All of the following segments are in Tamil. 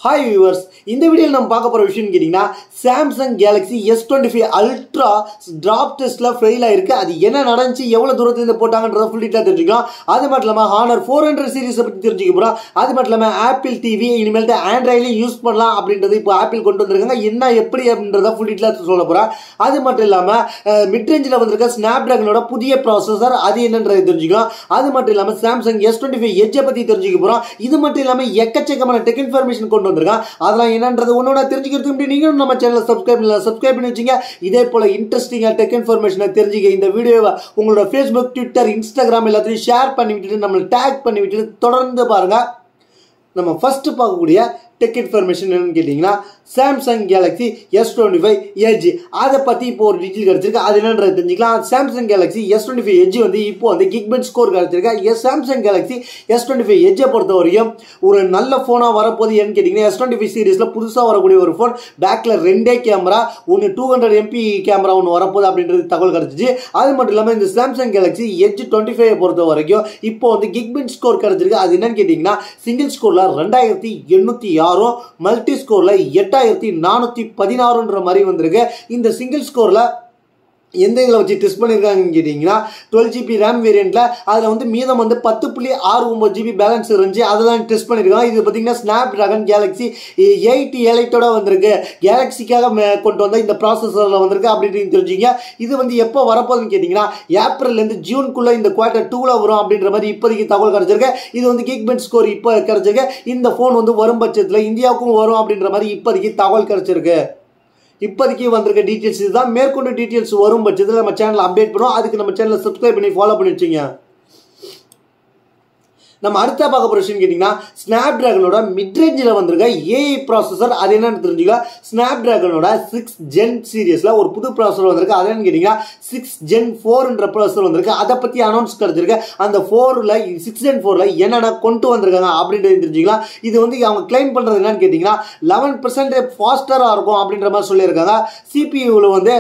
Hi viewers, இந்த வீடியோல நம்ம பார்க்க போற விஷயம் கேட்டிங்கன்னா Samsung Galaxy S25 Ultra drop testல ஃபெயில் ஆயிருக்கு. அது என்ன நடந்துச்சு, எவ்வளவு தூரத்துல இருந்து போட்டாங்கன்றத ஃபுல் டீடைலா தெரிஞ்சுக்கலாம். அது மட்டும் இல்லாம Honor 400 சீரிஸ் பத்தி தெரிஞ்சுக்க போறோம். அது மட்டும் இல்லாம Apple TV இனிமேல்ட்ட Androidல யூஸ் பண்ணலாம் அப்படின்றது இப்போ Apple கொண்டு வந்திருக்காங்க. என்ன எப்படி அப்படின்றத ஃபுல் டீடைலா சொல்ல போறேன். அது மட்டும் இல்லாம மிட் ரேஞ்சில வந்திருக்க Snapdragonோட புதிய ப்ராசஸர் அது என்னன்றதை தெரிஞ்சுக்கலாம். அது மட்டும் இல்லாம Samsung S25 Edge பத்தி தெரிஞ்சுக்க போறோம். இது மட்டும் இல்லாம எக்கச்சக்கமான டெக் இன்ஃபர்மேஷன் கொண்டு வந்திருக்காங்க. அதெல்லாம் என்னன்றது ஒன்னோட தெரிஞ்சுக்கிறதுக்கு முன்னாடி நீங்களும் நம்ம சேனலை சப்ஸ்கிரைப் பண்ணி வச்சுங்க. இதே போல இன்ட்ரெஸ்டிங்கா டெக் இன்ஃபர்மேஷனை தெரிஞ்சுக்க இந்த வீடியோவை உங்களோட Facebook, Twitter, Instagram எல்லாத்தையும் ஷேர் பண்ணி விட்டுட்டு நம்மளை டேக் பண்ணி விட்டுட்டு தொடர்ந்து பாருங்க. நம்ம ஃபர்ஸ்ட் பார்க்கக்கூடிய டெக் இன்ஃபர்மேஷன் என்னன்னு கேட்டீங்கன்னா Samsung Galaxy S25 Edge அதை பத்தி இப்போ ஒரு டீட்டெயில் கிடைச்சிருக்கு. அது என்னன்றது தெரிஞ்சுக்கலாம். Samsung Galaxy S25 Edge வந்து இப்போ வந்து Geekbench ஸ்கோர் கிடைச்சிருக்கு. Samsung Galaxy S25 Edge பொறுத்த வரையும் ஒரு நல்ல போனா வரப்போது என்னன்னு கேட்டீங்கன்னா S25 சீரிஸ்ல புதுசா வரக்கூடிய ஒரு போன். பேக்ல ரெண்டே கேமரா, ஒன்னு 200 MP கேமரா ஒன்னு வரப்போகுது அப்படின்றது தகவல் கிடைச்சிச்சு. அது மட்டும் இல்லாம இந்த Samsung Galaxy Edge 25 பொறுத்த வரைக்கும் இப்போ வந்து Geekbench ஸ்கோர் கிடைச்சிருக்கு. அது என்னன்னு கேட்டீங்கன்னா சிங்கிள் ஸ்கோர்ல 2806, மல்டி ஸ்கோர்ல 8416 மாதிரி வந்திருக்கு. இந்த சிங்கிள் ஸ்கோர்ல எந்த இதில் வச்சு டெஸ்ட் பண்ணியிருக்காங்கன்னு கேட்டிங்கன்னா 12GB RAM வேரியண்ட்டில் அதில் வந்து மீதம் வந்து 10.69GB பேலன்ஸ் இருந்துச்சு. அதெல்லாம் டெஸ்ட் பண்ணியிருக்காங்க. இது பார்த்தீங்கன்னா Snapdragon Galaxy 8 Eliteோட வந்திருக்கு. கேலக்ஸிக்காக கொண்டு வந்த இந்த ப்ராசஸரில் வந்திருக்கு அப்படின்னு தெரிஞ்சுங்க. இது வந்து எப்போ வரப்போகுதுன்னு கேட்டிங்கன்னா ஏப்ரல்லேருந்து ஜூனுக்குள்ளே இந்த குவார்டர் 2ல வரும் அப்படின்ற மாதிரி இப்போதைக்கு தகவல் கிடச்சிருக்கு. இது வந்து Geekbench ஸ்கோர் இப்போ கிடச்சிருக்கு. இந்த ஃபோன் வந்து வரும் பட்சத்தில் இந்தியாவுக்கும் வரும் அப்படின்ற மாதிரி இப்போதைக்கு தகவல் கிடச்சிருக்கு. இப்போதைக்கு வந்திருக்க டீட்டெயில்ஸ் இதுதான். மேற்கொண்டு டீட்டெயில்ஸ் வரும் பட்சத்தில் நம்ம சேனல் அப்டேட் பண்ணுவோம். அதுக்கு நம்ம சேனலை சப்ஸ்கிரைப் பண்ணி ஃபாலோ பண்ணி வச்சுங்க. நம்ம அடுத்த பார்க்க போற விஷயம் கேட்டீங்கன்னா Snapdragonோட மிட் ரேஞ்சில் வந்திருக்க ஏஐ ப்ராசஸர் அது என்னன்னு தெரிஞ்சுக்கலாம். Snapdragonோட 6 Gen சீரிஸ்ல ஒரு புது ப்ராசஸர் வந்திருக்கு. அது என்னன்னு கேட்டீங்கன்னா 6 Gen 4 ப்ராசஸர் வந்திருக்கு. அதை பத்தி அனௌன்ஸ் கிடைச்சிருக்கு. அந்த 6 Gen 4ல என்னென்ன கொண்டு வந்திருக்காங்க அப்படின்றது தெரிஞ்சுக்கலாம். இது வந்து அவங்க கிளைம் பண்றது என்னன்னு கேட்டீங்கன்னா 11% ஃபாஸ்டரா இருக்கும் அப்படின்ற மாதிரி சொல்லியிருக்காங்க. சிபியூல வந்து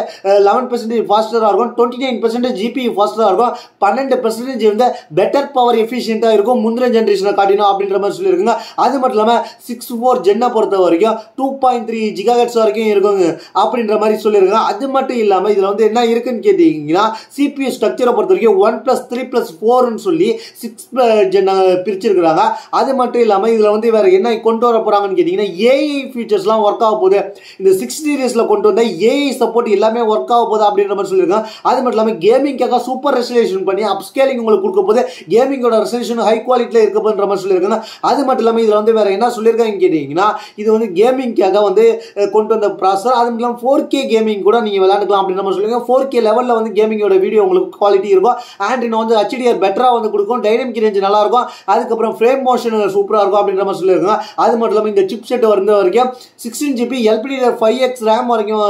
11% ஃபாஸ்டரா இருக்கும், 29% ஜிபியூ ஃபாஸ்டரா இருக்கும், 12% வந்து பெட்டர் பவர் எஃபிஷியன்ட்டா இருக்கும், முந்தின ஜெனரேஷனை காட்டினோம் அப்படின்ற மாதிரி சொல்லியிருக்காங்க. அது மட்டும் இல்லாம 64 Gen பொறுத்த வரைக்கும் 2.3 GHz வரைக்கும் இருக்குங்க அப்படின்ற மாதிரி சொல்லியிருக்காங்க. அது மட்டும் இல்லாம இதுல வந்து என்ன இருக்குன்னு கேட்டீங்கன்னா CPU ஸ்ட்ரக்சரை பொறுத்த வரைக்கும் 1+3+4 சொல்லி 6 Gen பிரிச்சிருக்காங்க. அது மட்டும் இல்லாம இதுல வந்து வேற என்ன கொண்டு வர போறாங்கன்னு கேட்டீங்கன்னா ஏஐ ஃபீச்சர்ஸ்லாம் ஒர்க் ஆக போகுது. இந்த 6 சீரிஸ்ல கொண்டு வந்த ஏஐ சப்போர்ட் எல்லாமே ஒர்க் ஆக போகுது அப்படின்ற மாதிரி சொல்லியிருக்காங்க. அது மட்டும் இல்லாம கேமிங்காக சூப்பர் ரெசல்யூஷன் பண்ணி அப்ஸ்கேலிங் உங்களுக்கு கொடுக்க போகுது. கேமிங்கோட ரெசல்யூஷன் ஹை குவாலிட்டில இருக்குன்ற மாதிரி சொல்லியிருக்காங்க. அது மட்டும் இல்லாம இதுல வந்து வேற என்ன சொல்லியிருக்காங்க கேட்டீங்கன்னா இது வந்து கேமிங்காக வந்து கொண்டு வந்த ப்ராசஸர். அது மட்டும் இல்லாம 4K கேமிங் கூட நீங்க விளையாண்டுக்கலாம் அப்படின்ற மாதிரி சொல்லியிருக்காங்க. 4K லெவல்ல வந்து கேமிங்கோட வீடியோ உங்களுக்கு குவாலிட்டி இருக்கும். ஆண்ட்ராய்டு வந்து HDR பெட்டரா வந்து கொடுக்கும். டைனமிக் ரேஞ்ச் நல்லா இருக்கும். அதுக்கப்புறம் ஃப்ரேம் மோஷன் சூப்பரா இருக்கும் அப்படின்ற மாதிரி சொல்லியிருக்காங்க. அது மட்டும் இல்லாம இந்த சிப் செட் வந்த வரைக்கும் 16GB LPDDR5X RAM வரைக்கும்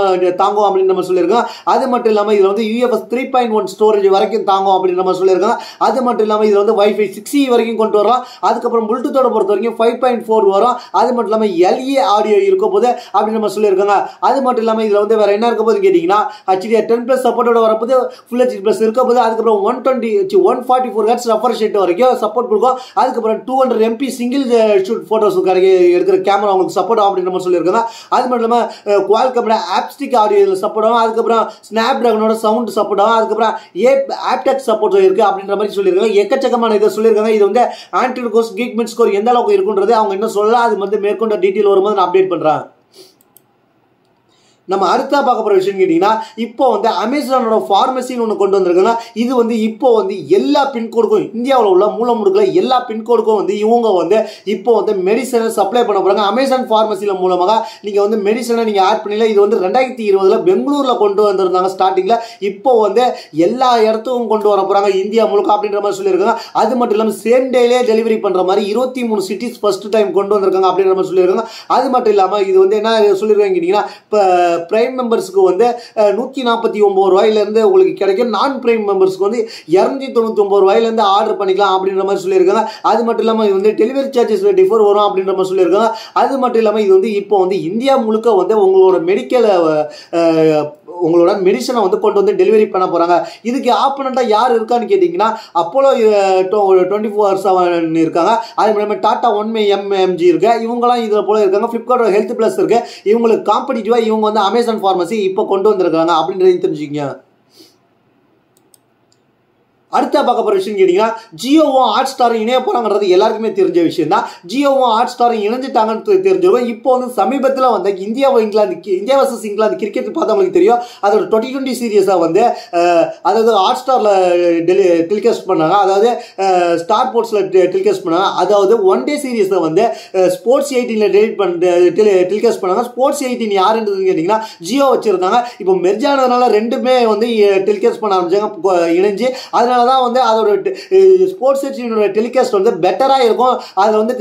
தாங்கும் அப்படின்ற மாதிரி சொல்லியிருக்காங்க. அது மட்டும் இல்லாம இதுல வந்து UFS 3.1 ஸ்டோரேஜ் வரைக்கும் தாங்கும் அப்படின்ற மாதிரி சொல்லியிருக்காங்க. அது மட்டும் இல்லாம இதுல வந்து Wi-Fi 6E வரைக்கும் கொண்டு வரலாம். அதுக்கப்புறம் ப்ளூடூத்தோட பொறுத்த வரைக்கும் 5.4 வரும். அது மட்டும் இல்லாம LE ஆடியோ இருக்க போது அப்படின்னு நம்ம சொல்லியிருக்காங்க. அது மட்டும் இல்லாம இதுல வந்து வேற என்ன இருக்க போது கேட்டீங்கன்னா HDR10+ சப்போர்ட்டோட வரப்போது, Full HD+ இருக்க போது. அதுக்கப்புறம் 144 Hz ரெஃப்ரெஷ் ரேட் வரைக்கும் சப்போர்ட் கொடுக்கும். அதுக்கப்புறம் 200 MP சிங்கிள் ஷூட் போட்டோஸ் எடுக்கிற கேமரா உங்களுக்கு சப்போர்ட் ஆகும் அப்படின்னு நம்ம சொல்லியிருக்காங்க. அது மட்டும் இல்லாம குவால்காமோட ஆப்ஸ்டிக் ஆடியோ சப்போர்ட் ஆகும். அதுக்கப்புறம் Snapdragonோட சவுண்ட் சப்போர்ட் ஆகும். அதுக்கப்புறம் ஆப்டெக் சப்போர்ட் இருக்கு அப்படின்ற மாதிரி சொல்லியிருக்காங்க. எக்கச்சக்கமான இதை சொல்லியிருக்காங்க. இது வந்து ஆண்ட்ராய்டு கோர்ஸ் Geekbench ஸ்கோர் எந்த அளவுக்கு இருக்குன்றது அவங்க என்ன சொல்லலாம். அது வந்து மேற்கொண்ட டீட்டெயில் வரும்போது நான் அப்டேட் பண்றேன். நம்ம அடுத்த பார்க்க போற விஷயம் கேட்டீங்கன்னா இப்போ வந்து அமேசானோட ஃபார்மசின்னு ஒன்று கொண்டு வந்திருக்காங்க. இது வந்து இப்போ வந்து எல்லா பின்கோடுக்கும் இந்தியாவில் உள்ள மூலமுடுக்குல எல்லா பின்கோடுக்கும் வந்து இவங்க வந்து இப்போ வந்து மெடிசனை சப்ளை பண்ண போறாங்க. அமேசான் ஃபார்மசில மூலமாக நீங்க வந்து மெடிசனை நீங்க ஆட் பண்ணல. இது வந்து 2020ல பெங்களூர்ல கொண்டு வந்திருந்தாங்க ஸ்டார்டிங்ல. இப்போ வந்து எல்லா இடத்துக்கும் கொண்டு வர போறாங்க இந்தியா முழுக்க அப்படின்ற மாதிரி சொல்லியிருக்காங்க. அது மட்டும் இல்லாம சேம் டேலே டெலிவரி பண்ற மாதிரி 23 சிட்டிஸ் ஃபர்ஸ்ட் டைம் கொண்டு வந்திருக்காங்க அப்படின்ற மாதிரி சொல்லியிருக்காங்க. அது மட்டும் இல்லாம இது வந்து என்ன சொல்லியிருக்காங்க கேட்டீங்கன்னா பிரைம் மெம்பர்ஸ்க்கு வந்து 149 ரூபாயிலிருந்து உங்களுக்கு கிடைக்கும். நான் பிரைம் மெம்பர்ஸ்க்கு வந்து 299 ரூபாயிலிருந்து ஆர்டர் பண்ணிக்கலாம் அப்படின்ற மாதிரி சொல்லியிருக்காங்க. அது மட்டும் இல்லாமல் இது வந்து டெலிவரி சார்ஜஸ் டிஃபர் வரும் அப்படின்ற மாதிரி சொல்லியிருக்காங்க. அது மட்டும் இல்லாமல் இது வந்து இப்போ வந்து இந்தியா முழுக்க வந்து உங்களோட மெடிக்கல் உங்களோட மெடிசனை வந்து கொண்டு வந்து டெலிவரி பண்ண போறாங்க. இதுக்கு ஆப்பனண்டா யார் இருக்கான்னு கேட்டீங்கன்னா அப்போலோ 24/7 இருக்காங்க. அது மூலமா டாடா 1MG இருக்கு. இவங்கலாம் இதுல போல இருக்காங்க. பிளிப்கார்ட் ஹெல்த் பிளஸ் இருக்கு. இவங்களுக்கு காம்படிட்டிவா இவங்க வந்து அமேசான் பார்மசி இப்போ கொண்டு வந்திருக்காங்க அப்படின்றதையும் தெரிஞ்சுக்கங்க. அடுத்த பார்க்க போற விஷயம் கேட்டீங்கன்னா ஜியோவும் ஹாட் ஸ்டாரும் இணைய போறாங்கிறது எல்லாருக்குமே தெரிஞ்ச விஷயம் தான். ஜியோவும் ஹாட் ஸ்டாரும் இணைஞ்சிட்டாங்கன்னு தெரிஞ்சிருக்கும். இப்போ வந்து சமீபத்தில் வந்து இந்தியா வர்சஸ் இங்கிலாந்து கிரிக்கெட் பார்த்தவங்களுக்கு தெரியும். அதோட 2020 சீரியஸா வந்து அதாவது ஹாட் ஸ்டார்ல டெலிகாஸ்ட் பண்ணாங்க. அதாவது ஸ்டார் ஸ்போர்ட்ஸ்ல டெலிகாஸ்ட் பண்ணாங்க. அதாவது ஒன் டே சீரியஸை வந்து ஸ்போர்ட்ஸ் 18ல டெலிகாஸ்ட் பண்ணாங்க. ஸ்போர்ட்ஸ் 18 யாருன்றதுன்னு கேட்டீங்கன்னா ஜியோ வச்சிருந்தாங்க. இப்போ மெர்ஜ் ஆனதுனால ரெண்டுமே வந்து டெலிகாஸ்ட் பண்ண ஆரம்பிச்சாங்க இணைஞ்சு. அதனால தான் வந்து அதோட ஸ்போர்ட்ஸ் டெலிகாஸ்ட் வந்து பெட்டரா இருக்கும். அது வந்து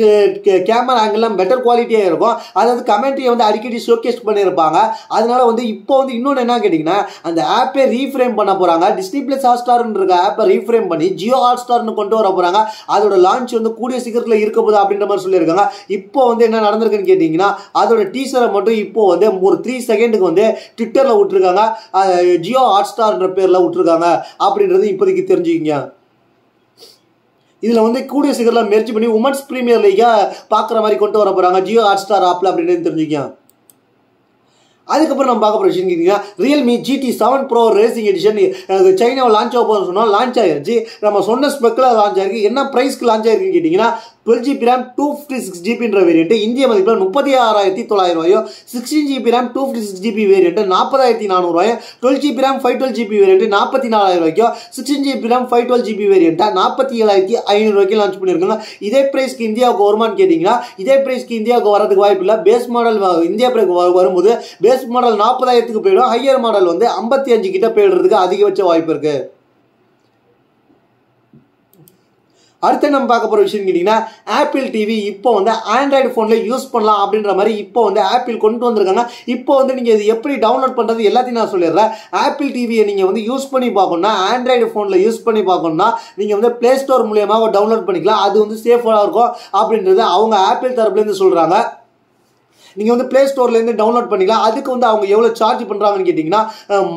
கேமரா ஆங்கிள் பெட்டர் குவாலிட்டியா இருக்கும். அதாவது கமெண்ட்ரியை வந்து அடிக்கடி ஷோகேஸ் பண்ணியிருப்பாங்க. அதனால வந்து இப்போ வந்து இன்னொன்று என்ன கேட்டீங்கன்னா அந்த ஆப்பை ரீஃப்ரேம் பண்ண போறாங்க. டிஸ்னி பிளஸ் ஹாட் ஸ்டார்ன்ற ஆப்பை ரீஃப்ரேம் பண்ணி ஜியோ ஹாட் ஸ்டார்னு கொண்டு வர போறாங்க. அதோட லான்ச் வந்து கூடிய சீக்கிரத்தில் இருக்க போகுது அப்படின்ற மாதிரி சொல்லியிருக்காங்க. இப்போ வந்து என்ன நடந்திருக்குன்னு கேட்டீங்கன்னா அதோட டீசரை மட்டும் இப்போ வந்து ஒரு 3 செகண்டுக்கு வந்து ட்விட்டர்ல விட்டுருக்காங்க. ஜியோ ஹாட் ஸ்டார்ன்ற பேர்ல விட்டுருக்காங்க அப்படின்றது இப்போதைக்கு தெரிஞ்சுக்கிங்க. இதுல வந்து கூடிய சீக்கிரம் மெர்ஜ் பண்ணி உமன்ஸ் பிரீமியர் லீகா பாக்குற மாதிரி கொண்டு வர போறாங்க ஜியோ ஹாட் ஸ்டார் ஆப்ல அப்படின்னு தெரிஞ்சுக்கங்க. அதுக்கப்புறம் நம்ம பார்க்க போற விஷயம் கேட்டீங்கன்னா Realme GT7 Pro racing edition சைனாவில் லான்ச் ஆக போகுதுன்னு சொன்னா லான்ச் ஆயிருச்சு. நம்ம சொன்ன ஸ்பெக்கில் லான்ச் ஆயிருக்கு. என்ன பிரைஸ்க்கு லான்ச் ஆயிருக்குன்னு கேட்டீங்கன்னா 12GB RAM 256GB வேரியன்ட் இந்திய மதிப்பில் 36,900 ரூபாயும், 16GB RAM 256GB வேரியன்ட் 40,400 ரூபாயும், 12GB RAM 512GB வேரியன்ட் 44,000 ரூபாய்க்கும், 16GB RAM 512GB வேரியன்ட் 47,500 ரூபாய்க்கு லான்ச் பண்ணியிருக்காங்க. இதே பிரைஸ்க்கு இந்தியாவுக்கு வருமானு கேட்டீங்கன்னா இதே பிரைஸ்க்கு இந்தியாவுக்கு வரதுக்கு வாய்ப்பு இல்லை. பேஸ் மாடல் இந்தியா வரும்போது பேஸ் மாடல் 40,000க்கு போயிடும். ஹையர் மாடல் வந்து 55 கிட்ட போயிடுறதுக்கு அதிகபட்ச வாய்ப்பு இருக்கு. அடுத்து நம்ம பார்க்க போற விஷயம் கேட்டீங்கன்னா ஆப்பிள் டிவி இப்போ வந்து ஆண்ட்ராய்டு போன்ல யூஸ் பண்ணலாம் அப்படின்ற மாதிரி இப்போ வந்து ஆப்பிள் கொண்டு வந்திருக்காங்க. இப்போ வந்து நீங்க இது எப்படி டவுன்லோட் பண்றது எல்லாத்தையும் நான் சொல்லிடுறேன். ஆப்பிள் டிவியை நீங்க வந்து யூஸ் பண்ணி பார்க்கணும்னா ஆண்ட்ராய்டு போன்ல யூஸ் பண்ணி பார்க்கணும்னா நீங்க வந்து பிளே ஸ்டோர் மூலமா டவுன்லோட் பண்ணிக்கலாம். அது வந்து சேஃபா இருக்கும் அப்படின்றது அவங்க ஆப்பிள் தரப்புல இருந்து சொல்றாங்க. நீங்க வந்து பிளே ஸ்டோர்ல இருந்து டவுன்லோட் பண்ணிக்கலாம். அதுக்கு வந்து அவங்க எவ்வளவு சார்ஜ் பண்றாங்கன்னு கேட்டீங்கன்னா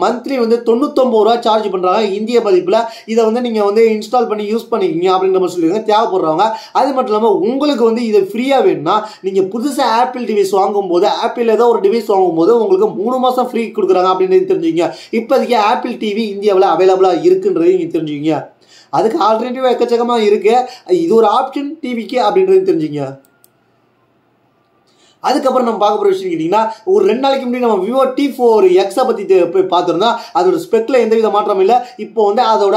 மந்த்லி வந்து 99 ரூபாய் சார்ஜ் பண்றாங்க இந்திய மதிப்புல. இதை வந்து நீங்க வந்து இன்ஸ்டால் பண்ணி யூஸ் பண்ணிக்கிங்க அப்படின்ற மாதிரி சொல்லிருக்காங்க தேவைப்படுறவங்க. அது மட்டும் இல்லாம உங்களுக்கு வந்து இது ஃப்ரீயா வேணும்னா நீங்க புதுசா ஆப்பிள் டிவைஸ் வாங்கும் போது ஆப்பிள் ஏதோ ஒரு டிவைஸ் வாங்கும் போது உங்களுக்கு 3 மாசம் ஃப்ரீ கொடுக்குறாங்க அப்படின்னு தெரிஞ்சுக்கங்க. இப்போதைக்கு ஆப்பிள் டிவி இந்தியாவில் அவைலபிளா இருக்குன்றது நீங்க தெரிஞ்சுக்கங்க. அதுக்கு ஆல்டர்னேட்டிவ் எக்கச்சக்கமா இருக்கு. இது ஒரு ஆப்ஷன் டிவிக்கு அப்படின்றது தெரிஞ்சுக்கங்க. அதுக்கப்புறம் நம்ம பார்க்க போற விஷயம் கேட்டீங்கன்னா ஒரு 2 நாளைக்கு முன்னாடி நம்ம விவோ T4X பத்தி பார்த்திருந்தோம். அதோட ஸ்பெக்ல எந்தவித மாற்றம் இல்லை. இப்போ வந்து அதோட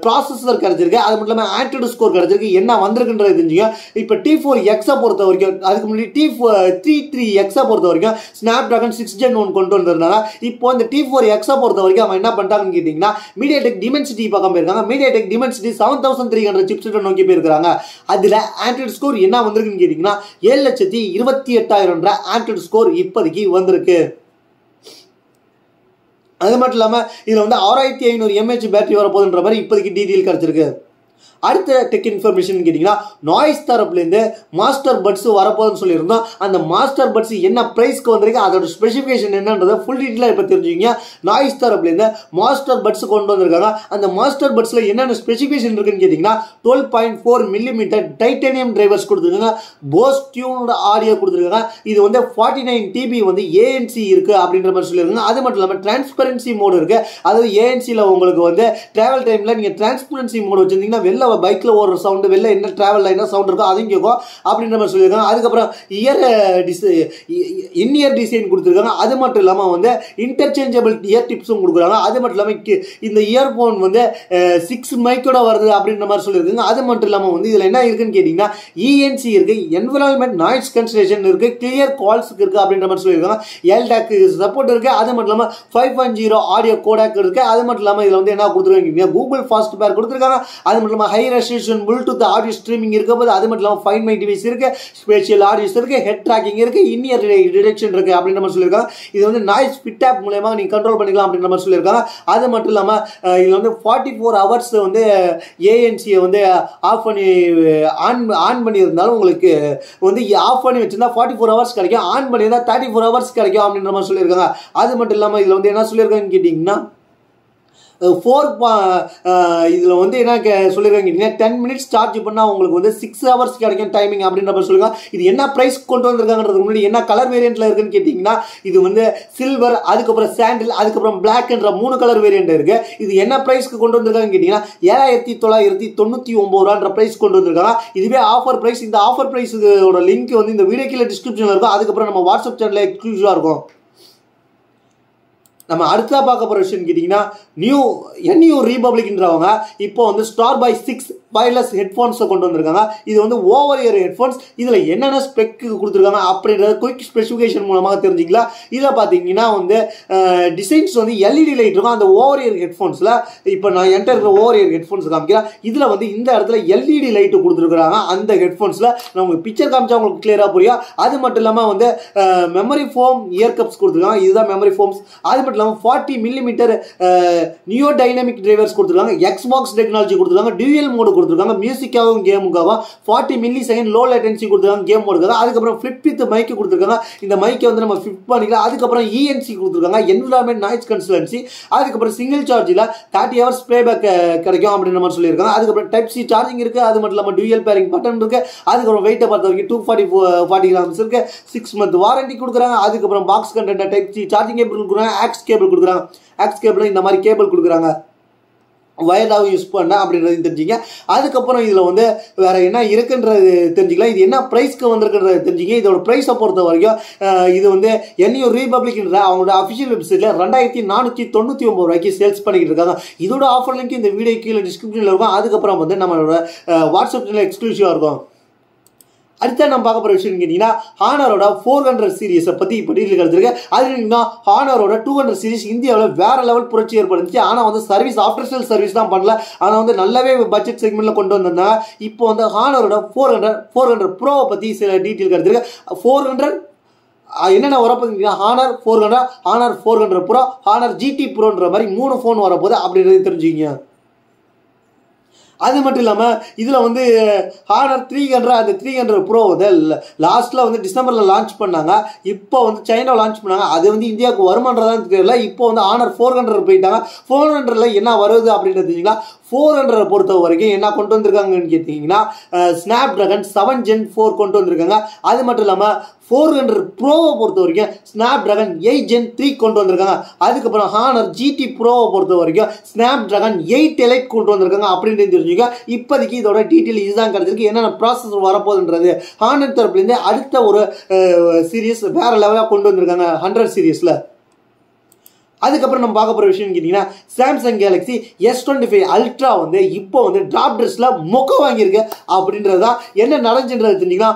ப்ராசஸர் கிடைச்சிருக்கு. அது மட்டும் இல்லாமல் ஆண்ட்ராய்டு ஸ்கோர் கிடைச்சிருக்கு. என்ன வந்திருக்குன்றது தெரிஞ்சுங்க. இப்போ T4X பொறுத்த வரைக்கும் அதுக்கு முன்னாடி T3X பொறுத்த வரைக்கும் ஸ்னாப்டிராகன் 6 Gen 1 கொண்டு வந்திருந்தாங்க. இப்போ இந்த T4X பொறுத்த வரைக்கும் அவன் என்ன பண்ணிட்டாங்கன்னு கேட்டீங்கன்னா மீடியாடெக் டிமென்சிட்டி பக்கம் போயிருக்காங்க. மீடியாடெக் டிமென்சிட்டி 7300 சிப்செட்டை நோக்கி போயிருக்காங்க. அதுல ஆண்ட்ராய்டு ஸ்கோர் என்ன வந்திருக்குன்னு கேட்டீங்கன்னா 7,28,000 ஆண்ட்ராய்டு ஸ்கோர் இப்போதைக்கு வந்திருக்கு. அது மட்டும் இல்லாம இதுல வந்து 6500 mAh பேட்டரி வரப்போகுதுன்ற மாதிரி இப்போதைக்கு டீடைல் கிடைச்சிருக்கு. அடுத்த டெக் இன்ஃபர்மேஷன் கேட்டீங்கன்னா நாய்ஸ் தரப்புலேருந்து மாஸ்டர் பட்ஸ் வரப்போகுதுன்னு சொல்லியிருந்தோம். அந்த மாஸ்டர் பட்ஸ் என்ன பிரைஸ்க்கு வந்திருக்கு அதோட ஸ்பெசிஃபிகேஷன் என்னன்றதை ஃபுல் டீட்டெயிலாக இப்போ தெரிஞ்சுக்கிங்க. நாய்ஸ் தரப்புலேருந்து மாஸ்டர் பட்ஸ் கொண்டு வந்திருக்காங்க. அந்த மாஸ்டர் பட்ஸில் என்னென்ன ஸ்பெசிஃபிகேஷன் இருக்குன்னு கேட்டிங்கன்னா 12.4 mm டைட்டானியம் டிரைவர்ஸ் கொடுத்துருக்காங்க. போஸ் டியூன்டு ஆடியோ கொடுத்துருக்காங்க. இது வந்து 49 TB வந்து ANC இருக்குது அப்படின்ற மாதிரி சொல்லியிருக்காங்க. அது மட்டும் இல்லாமல் டிரான்ஸ்பரன்சி மோடு இருக்குது. அதாவது ANCயில் உங்களுக்கு வந்து ட்ராவல் டைமில் நீங்கள் டிரான்ஸ்பரன்சி மோடு வச்சுருந்தீங்கன்னா வெளில பைக்ல ஓடுற சவுண்டு வெளில என்ன டிராவல் என்ன சவுண்ட் இருக்கோ அதையும் கேட்கும் அப்படின்ற மாதிரி சொல்லியிருக்காங்க. அதுக்கப்புறம் இயர் டிசைன் கொடுத்துருக்காங்க. அது மட்டும் இல்லாமல் வந்து இன்டர்சேஞ்சபிள் இயர் டிப்ஸும் கொடுக்குறாங்க. அது மட்டும் இல்லாமல் இந்த இயர்போன் வந்து 6 மைக்கோட வருது அப்படின்ற மாதிரி சொல்லியிருக்காங்க. அது மட்டும் இல்லாமல் வந்து இதில் என்ன இருக்குன்னு கேட்டிங்கன்னா ENC இருக்கு, என்விரான்மெண்ட் நாய்ஸ் கன்சலேஷன் இருக்கு, கிளியர் கால்ஸுக்கு இருக்கு அப்படின்ற மாதிரி சொல்லியிருக்காங்க. எல்டாக் சப்போர்ட் இருக்கு. அது மட்டும் இல்லாமல் 5.0 ஆடியோ கோடாக் இருக்கு. அது மட்டும் இல்லாமல் இதில் வந்து என்ன கொடுத்துருக்காங்க கூகுள் ஃபாஸ்ட் பேர் கொடுத்துருக்காங்க. அது மட்டும் இல்லாமல் high high resolution Bluetooth audio streaming இருக்க போது, அது மட்டும் இல்லாமல் ஃபைண்ட் மை டிவைஸ் இருக்கு, ஸ்பெஷல் ஆடியோஸ் இருக்கு, ஹெட் ட்ராக்கிங் இருக்கு, இன்னியர் டிடெக்ஷன் இருக்கு அப்படின்ற மாதிரி சொல்லியிருக்காங்க. இது வந்து நாய்ஸ் ஃபிட் ஆப் மூலமா நீங்க கண்ட்ரோல் பண்ணிக்கலாம் அப்படின்ற மாதிரி சொல்லியிருக்காங்க. அது மட்டும் இல்லாமல் இதுல வந்து 44 hours வந்து ஏஎன்சியை வந்து ஆஃப் பண்ணி ஆன் பண்ணியிருந்தாலும் உங்களுக்கு வந்து ஆஃப் பண்ணி வச்சிருந்தா 44 hours கிடைக்கும், ஆன் பண்ணியிருந்தா 34 hours கிடைக்கும் அப்படின்ற மாதிரி சொல்லியிருக்காங்க. அது மட்டும் இல்லாமல் இதில் வந்து என்ன சொல்லியிருக்காங்கன்னு கேட்டிங்கன்னா இதில் வந்து என்ன சொல்லியிருக்காங்க 10 minutes சார்ஜ் பண்ணால் உங்களுக்கு வந்து 6 hours கிடைக்கும் டைமிங் அப்படின்ற மாதிரி சொல்லியிருக்காங்க. இது என்ன ப்ரைஸ் கொண்டு வந்திருக்காங்கன்றதுக்கு முன்னாடி என்ன கலர் வேரியண்ட்டில் இருக்குன்னு கேட்டிங்கன்னா இது வந்து சில்வர், அதுக்கப்புறம் சாண்டில், அதுக்கப்புறம் பிளாக்ன்ற 3 கலர் வேரியண்ட் இருக்கு. இது என்ன ப்ரைஸ்க்கு கொண்டு வந்திருக்காங்கன்னு கேட்டிங்கன்னா 7999 ப்ரைஸ் கொண்டு வந்திருக்காங்க. இதுவே ஆஃபர் ப்ரைஸ். இந்த ஆஃபர் ப்ரைஸோட லிங்க் வந்து இந்த வீடியோ கீழே டிஸ்கிரிப்ஷனில் இருக்கும். அதுக்கப்புறம் நம்ம வாட்ஸ்அப் சேனலில் எக்ஸ்க்ளூசிவாக இருக்கும். நம்ம அடுத்தா பார்க்க போற விஷயம் கேட்டீங்கன்னா NU ரிபப்ளிக்ன்றவங்க இப்போ வந்து ஸ்டார் பை 6 வயர்லெஸ் ஹெட்ஃபோன்ஸை கொண்டு வந்திருக்காங்க. இது வந்து ஓவர் இயர் ஹெட்ஃபோன்ஸ். இதில் என்னென்ன ஸ்பெக்கு கொடுத்துருக்காங்க அப்படின்றத குயிக் ஸ்பெசிஃபிகேஷன் மூலமாக தெரிஞ்சுக்கலாம். இதில் பார்த்தீங்கன்னா வந்து டிசைன்ஸ் வந்து LED லைட் இருக்கும் அந்த ஓவர் இயர் ஹெட்ஃபோன்ஸில். இப்போ நான் என்கிட்ட இருக்கிற ஓவர் இயர் ஹெட்ஃபோன்ஸ் காமிக்கிறேன். இதில் வந்து இந்த இடத்துல LED லைட்டு கொடுத்துருக்குறாங்க அந்த ஹெட்ஃபோன்ஸில். நான் உங்களுக்கு பிக்சர் காமிச்சா உங்களுக்கு கிளியராக புரியும். அது மட்டும் இல்லாமல் வந்து மெமரி ஃபோம் இயர் கப்ஸ் கொடுத்துருக்காங்க. இதுதான் மெமரி ஃபோம்ஸ். அது மட்டும் இல்லாமல் 40 mm நியோ டைனமிக் டிரைவர்ஸ் கொடுத்துருக்காங்க. எக்ஸ்பாக்ஸ் டெக்னாலஜி கொடுத்துருக்காங்க. டியூயல் மோடு கொடுத்துருக்காங்க. மியூசிக்காகவும் கேமுக்காகவும் 40 millisecond லோ லேட்டன்சி கொடுத்துருக்காங்க கேம் மோடுக்காக. அதுக்கப்புறம் ஃபிளிப் வித் மைக்கு கொடுத்துருக்காங்க. இந்த மைக்கை வந்து நம்ம ஃபிட் பண்ணிக்கலாம். அதுக்கப்புறம் ENC கொடுத்துருக்காங்க, என்விரான்மெண்ட் நாய்ஸ் கன்சல்டன்சி. அதுக்கப்புறம் சிங்கிள் சார்ஜில் 30 hours பேபேக் கிடைக்கும் அப்படின்ற மாதிரி சொல்லியிருக்காங்க. அதுக்கப்புறம் டைப் சி சார்ஜிங் இருக்கு. அது மட்டும் இல்லாமல் டியூயல் பேரிங் பட்டன் இருக்கு. அதுக்கப்புறம் வெயிட்டை பொறுத்த வரைக்கும் 240 grams இருக்கு. 6 month வாரண்டி கொடுக்குறாங்க. அதுக்கப்புறம் box content type C charging cable கொடுக்குறாங்க. ஆக்ஸ் கேபிள் கொடுக்குறாங்க. ஆக்ஸ் கேபிள் இந்த மாதிரி கேபிள் கொடுக்குறாங்க. வயர்டாகவும் யூஸ் பண்ண அப்படின்றது தெரிஞ்சுங்க. அதுக்கப்புறம் இதில் வந்து வேற என்ன இருக்குன்றது தெரிஞ்சுக்கலாம். இது என்ன ப்ரைஸ்க்கு வந்திருக்குன்றது தெரிஞ்சுங்க. இதோட ப்ரைஸை பொறுத்த வரைக்கும் இது வந்து NU ரிபப்ளிக்ன்ற அவங்களோட அஃபிஷியல் வெப்சைட்டில் 2499 ரூபாய்க்கு சேல்ஸ் பண்ணிக்கிட்டு இருக்காங்க. இதோட ஆஃபர் லிங்க் இந்த வீடியோ கீழே டிஸ்கிரிப்ஷனில் இருக்கும். அதுக்கப்புறம் வந்து நம்மளோட வாட்ஸ்அப் சேனல் எக்ஸ்க்ளூசிவாக இருக்கும். அடுத்த நம்ம பார்க்க போகிற விஷயம் கேட்டிங்கன்னா ஹானரோட 400 சீரிஸை பற்றி இப்போ டீட்டெயில் கிடைச்சிருக்கு. அது என்னன்னா ஹானரோட 200 சீரிஸ் இந்தியாவில் வேற லெவல் புரட்சி ஏற்படுச்சு. ஆனால் வந்து சர்வீஸ் ஆஃப்டர் சேல் சர்வீஸ் தான் பண்ணல. ஆனால் வந்து நல்லாவே பட்ஜெட் செக்மெண்ட்டில் கொண்டு வந்திருந்தாங்க. இப்போ வந்து ஹானரோட 400 ப்ரோவை பற்றி சில டீட்டெயில் கிடைச்சிருக்கு. 400 என்னென்ன வரப்போகுது ஹானர் 400 ப்ரோ, ஹானர் GT ப்ரோன்ற மாதிரி 3 ஃபோன் வரப்போகுது அப்படின்றது தெரிஞ்சுக்கிங்க. அது மட்டும் இல்லாமல் இதில் வந்து ஹானர் 300 அந்த 300 ப்ரோ வந்து லாஸ்ட்டில் வந்து டிசம்பரில் லான்ச் பண்ணாங்க. இப்போ வந்து சைனா லான்ச் பண்ணாங்க. அது வந்து இந்தியாவுக்கு வருமானதான் தெரியல. இப்போ வந்து ஹானர் 400 போயிட்டாங்க. 400ல் என்ன வருது அப்படின்றது தெரிஞ்சுங்களா. 400 பொறுத்த வரைக்கும் என்ன கொண்டு வந்திருக்காங்கன்னு கேட்டிங்கன்னா ஸ்னாப் டிராகன் 7 Gen 4 கொண்டு வந்திருக்காங்க. அது மட்டும் இல்லாமல் 400 ப்ரோவை பொறுத்த வரைக்கும் ஸ்னாப் டிராகன் 8 Gen 3 கொண்டு வந்திருக்காங்க. அதுக்கப்புறம் ஹானர் GT ப்ரோவை பொறுத்த வரைக்கும் ஸ்னாப் டிராகன் 8 Elite கொண்டு வந்திருக்காங்க அப்படின்னு தெரிஞ்சுக்க. இப்போதைக்கு இதோட டீட்டெயில் இதுதான் கிடைச்சிருக்கு. என்னென்ன ப்ராசஸர் வரப்போகுதுன்றது ஹானர் தரப்புலேருந்து அடுத்த ஒரு சீரீஸ் வேற லெவலாக கொண்டு வந்திருக்காங்க 100 சீரீஸில். அதுக்கப்புறம் நம்ம பார்க்க போகிற விஷயம் கேட்டிங்கன்னா சாம்சங் கேலக்ஸி S25 அல்ட்ரா வந்து இப்போ வந்து ட்ராப் ட்ரெஸ்ல மொக்க வாங்கியிருக்கு அப்படின்றதான் என்ன நடந்துன்றது தெரிஞ்சுங்கன்னா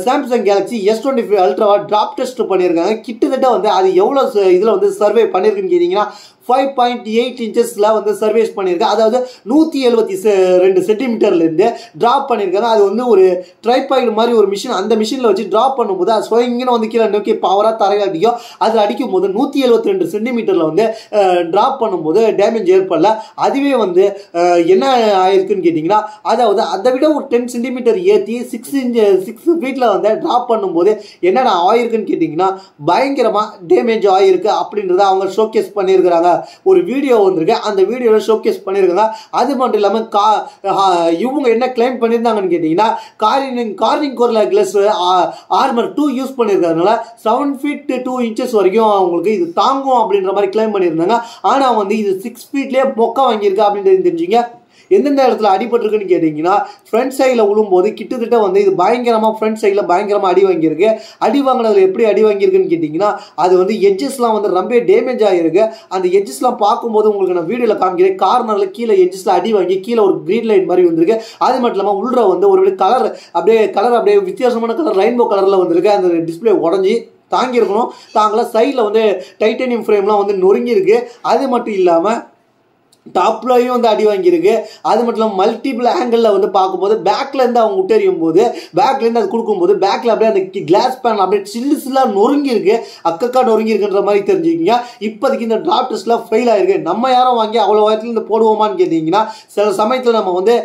சாம்சங் கேலக்ஸி S25 அல்ட்ராவை ட்ராப் டெஸ்ட் பண்ணியிருக்காங்க. கிட்டத்தட்ட வந்து அது எவ்வளோ இதில் வந்து சர்வே பண்ணியிருக்குன்னு கேட்டிங்கன்னா 5.8 inches வந்து சர்வேஸ் பண்ணியிருக்காங்க. அதாவது 172 சென்டிமீட்டர்லேருந்து ட்ராப் பண்ணியிருக்காங்க. அது வந்து ஒரு ட்ரைபாய்டு மாதிரி ஒரு மிஷின். அந்த மிஷினில் வச்சு ட்ராப் பண்ணும்போது அது ஸ்வயங்கின்னு வந்து கீழே நோக்கி பவராக தரையில் அடிக்கும். அது அடிக்கும் போது 172 சென்டிமீட்டரில் வந்து ட்ராப் பண்ணும்போது டேமேஜ் ஏற்படல. அதுவே வந்து என்ன ஆயிருக்குன்னு கேட்டிங்கன்னா அதாவது அதை விட ஒரு 10 சென்டிமீட்டர் ஏற்றி 6 ஃபீட்டில் வந்து ட்ராப் பண்ணும்போது என்னென்ன ஆயிருக்குன்னு கேட்டிங்கன்னா பயங்கரமாக டேமேஜ் ஆகிருக்கு அப்படின்றத அவங்க ஷோகேஸ் பண்ணியிருக்கிறாங்க. ஒரு வீடியோ வந்திருக்கு. அந்த வீடியோவில் ஷோகேஸ் பண்ணியிருக்காங்க. அது மட்டும் இல்லாமல் இவங்க என்ன கிளைம் பண்ணியிருந்தாங்கன்னு கேட்டிங்கன்னா கார்னிங் கோர்ல கிளாஸ் ஆர்மர் 2 யூஸ் பண்ணியிருக்கிறதுனால 7 feet 2 inches வரைக்கும் அவங்களுக்கு இது தாங்கும் அப்படின்ற மாதிரி கிளைம் பண்ணியிருந்தாங்க. ஆனால் வந்து இது 6 feetலேயே மொக்க வாங்கியிருக்கு அப்படின்றது தெரிஞ்சுங்க. எந்தெந்த இடத்துல அடிபட்டிருக்குன்னு கேட்டிங்கன்னா ஃப்ரண்ட் சைடில் விழும்போது கிட்டத்தட்ட வந்து இது பயங்கரமாக ஃப்ரண்ட் சைடில் பயங்கரமாக அடி வாங்கியிருக்கு. அடி வாங்கினதில் எப்படி அடி வாங்கியிருக்குன்னு கேட்டிங்கன்னா அது வந்து எட்ஜஸ்லாம் வந்து ரொம்ப டேமேஜ் ஆகிருக்கு. அந்த எட்ஜஸ்லாம் பார்க்கும்போது உங்களுக்கு நான் வீடியோவில் காமிக்கிறேன். கார்னரில் கீழே எட்ஜஸில் அடி வாங்கி கீழே ஒரு க்ரீன் லைன் மாதிரி வந்திருக்கு. அது மட்டும் இல்லாமல் உள்ள வந்து ஒரு கலர் அப்படியே வித்தியாசமான கலர் ரெயின்போ கலரில் வந்திருக்கு. அந்த டிஸ்பிளே உடஞ்சி தாங்கியிருக்கணும். தாங்களாம் சைடில் வந்து டைட்டானியம் ஃப்ரேம்லாம் வந்து நொறுங்கியிருக்கு. அது மட்டும் இல்லாமல் டாப்லையும் வந்து அடி வாங்கியிருக்கு. அது மட்டும் இல்லாமல் மல்டிபிள் ஆங்கிளில் வந்து பார்க்கும்போது பேக்லேருந்து அவங்க விட்டெறியும் போது பேக்லேருந்து அது கொடுக்கும்போது பேக்கில் அப்படியே அந்த கிளாஸ் பேன் அப்படியே சில்லாக நொறுங்கி இருக்கு, அக்கக்கா நொறுங்கி இருக்குன்ற மாதிரி தெரிஞ்சுக்கிங்க. இப்போதைக்கு இந்த டிராப் டெஸ்ட்லாம் ஃபெயில் ஆயிருக்கு. நம்ம யாரும் வாங்கி அவ்வளோ வயத்துல இந்த போடுவோமான்னு கேட்டீங்கன்னா சில சமயத்தில் நம்ம வந்து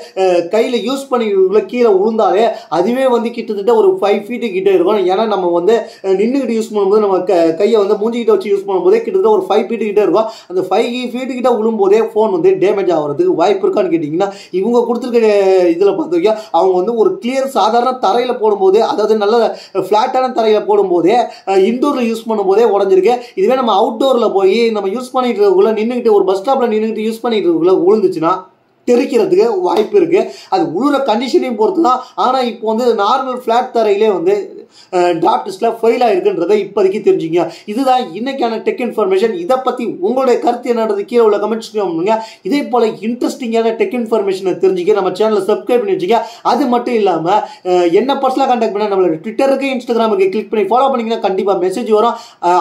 கையில் யூஸ் பண்ணிக்கிறதுக்குள்ள கீழே விழுந்தாலே அதுவே வந்து கிட்டத்தட்ட ஒரு 5 feet கிட்ட இருக்கும். ஏன்னா நம்ம வந்து நின்றுக்கிட்டு யூஸ் பண்ணும்போது நம்ம கையை வந்து மூஞ்சிக்கிட்ட வச்சு யூஸ் பண்ணும்போதே கிட்டத்தட்ட ஒரு 5 feet கிட்ட இருக்கும். அந்த 5 feet கிட்ட விழும்போதே ஃபோன் வந்து டேமேஜ் ஆகிறதுக்கு வாய்ப்பு இருக்கான்னு கேட்டிங்கன்னா இவங்க கொடுத்துருக்க இதில் பார்த்துருக்கீங்க. அவங்க வந்து ஒரு கிளியர் சாதாரண தரையில் போடும்போது, அதாவது நல்ல ஃப்ளாட்டான தரையில் போடும்போதே இன்டோரில் யூஸ் பண்ணும்போதே உடஞ்சிருக்கு. இதுவே நம்ம அவுட்டோரில் போய் நம்ம யூஸ் பண்ணிட்டு இருக்கக்குள்ள நின்றுக்கிட்டு ஒரு பஸ் ஸ்டாப்பில் நின்றுக்கிட்டு யூஸ் பண்ணிட்டு இருக்கக்குள்ள விழுந்துச்சுன்னா தெரிக்கிறதுக்கு வாய்ப்பு இருக்கு. அது உழுற கண்டிஷனையும் பொறுத்து தான். ஆனால் இப்போ வந்து நார்மல் ஃபிளாட் தரையிலே வந்து டிராப் டெஸ்ட்ல ஃபெயில் ஆயிருக்குன்றதை இப்போதைக்கு தெரிஞ்சுங்க. இதுதான் இன்னைக்கான டெக் இன்ஃபர்மேஷன். இதை பற்றி உங்களுடைய கருத்து என்னன்றது கீழே உள்ள கமெண்ட்ஸ் பண்ணுங்க. இதே போல இன்ட்ரெஸ்டிங்கான டெக் இன்ஃபர்மேஷனை தெரிஞ்சுக்க நம்ம சேனலை சப்ஸ்கிரைப் பண்ணி வச்சுக்க. அது மட்டும் இல்லாமல் என்ன பர்சனலாக கான்டாக்ட் பண்ணால் நம்மளோட ட்விட்டருக்கு இன்ஸ்டாகிராமுக்கு கிளிக் பண்ணி ஃபாலோ பண்ணிங்கன்னா கண்டிப்பாக மெசேஜ் வரும்.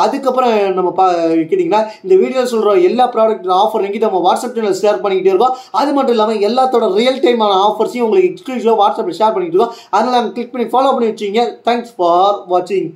அதுக்கப்புறம் நம்ம கேட்டிங்கன்னா இந்த வீடியோ சொல்கிற எல்லா ப்ராடக்ட் ஆஃபர் எங்கிட்ட நம்ம வாட்ஸ்அப் சேனல் ஷேர் பண்ணிக்கிட்டே இருக்கோம். அது மட்டும் இல்லாமல் எல்லாத்தோட ரியல் டைமான ஆஃபர்ஸையும் உங்களுக்கு எக்ஸ்க்ளூசிவாக வாட்ஸ்அப்பில் ஷேர் பண்ணிட்டு இருக்கோம். அதனால் கிளிக் பண்ணி ஃபாலோ பண்ணி வச்சுங்க. தேங்க்ஸ் ஃபார் வாட்சிங்.